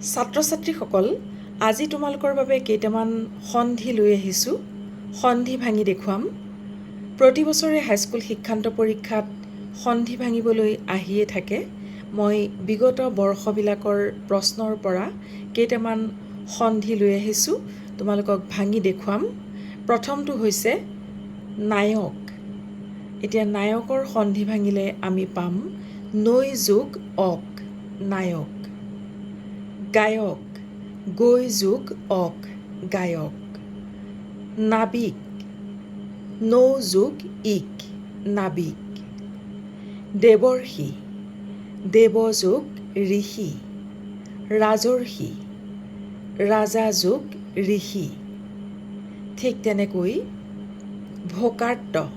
ছাত্ৰ-ছাত্ৰীসকল, আজি তোমালোকৰ বাবে কেইটামান সন্ধি লৈ আহিছোঁ। সন্ধি ভাঙি দেখুৱাম। প্ৰতি বছৰে হাইস্কুল শিক্ষান্ত পৰীক্ষাত সন্ধি ভাঙিবলৈ আহিয়ে থাকে। মই বিগত বৰ্ষবিলাকৰ প্ৰশ্নৰ পৰা কেইটামান সন্ধি লৈ আহিছোঁ, তোমালোকক ভাঙি দেখুৱাম। প্ৰথমটো হৈছে নায়ক। এতিয়া নায়কৰ সন্ধি ভাঙিলে আমি পাম নৈ যোগ অক, নায়ক। গায়ক, গৈ যোগ অক, গায়ক। নাবিক, নৌ যোগ ইক, নাবিক। দেৱৰ্ষি, দেৱ যোগ ঋষি, ৰাজৰ্ষি, ৰাজা যোগ ঋষি। ঠিক তেনেকৈ ভোকাৰ্ত,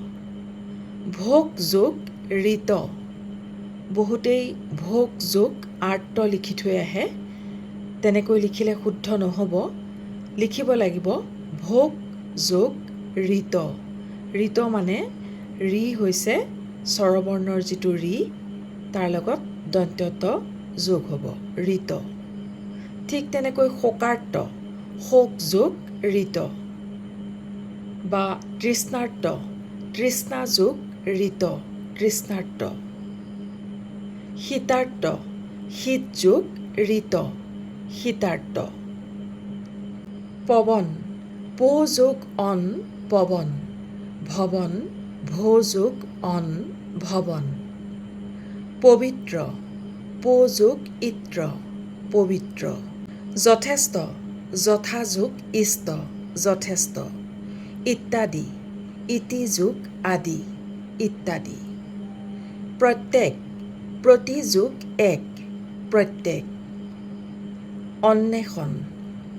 ভোগ যোগ ঋত। বহুতেই ভোগ যোগ আৰ্ত লিখি থৈ আহে। তেনেকৈ লিখিলে শুদ্ধ নহ'ব। লিখিব লাগিব ভোগ যোগ ঋত। ঋত মানে ঋ হৈছে স্বৰবৰ্ণৰ যিটো ঋ, তাৰ লগত দন্ত্য ত যোগ হ'ব, ঋত। ঠিক তেনেকৈ শোকাৰ্ত, শোক যোগ ঋত। বা তৃষ্ণাৰ্ত, তৃষ্ণা যোগ ঋত, তৃষ্ণাৰ্ত। শীতাৰ্ত, শীত যোগ ঋত, শীতাৰ্ত। পৱন, পো যোগ অন, পৱন। ভৱন, ভো যোগ অন, ভৱন। পবিত্ৰ, পো যোগ ইত্ৰ, পবিত্ৰ। যথেষ্ট, যথা যোগ ইষ্ট, যথেষ্ট। ইত্যাদি, ইতি যোগ আদি, ইত্যাদি। প্ৰত্যেক, প্ৰতি যোগ এক, প্ৰত্যেক। অন্বেষণ,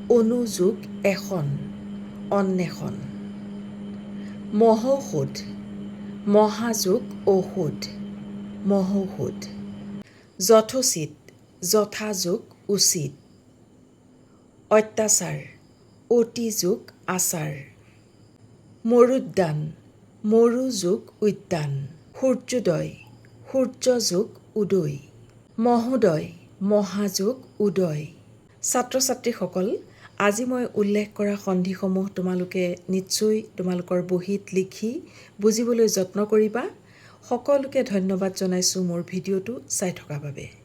অনু যোগ এখন, অন্বেষণ। মহৌষধ, মহা যোগ ঔষধ, মহৌষধ। যথোচিত, যথা যোগ উচিত। অত্যাচাৰ, অতি যোগ আচাৰ। মৰুদ্যান, মৰু যোগ উদ্যান। সূৰ্যোদয়, সূৰ্য যোগ উদয়। মহোদয়, মহা যোগ উদয়। ছাত্ৰ-ছাত্ৰীসকল, আজি মই উল্লেখ কৰা সন্ধিসমূহ তোমালোকে নিশ্চয় তোমালোকৰ বহীত লিখি বুজিবলৈ যত্ন কৰিবা। সকলোকে ধন্যবাদ জনাইছোঁ মোৰ ভিডিঅ'টো চাই থকাৰ বাবে।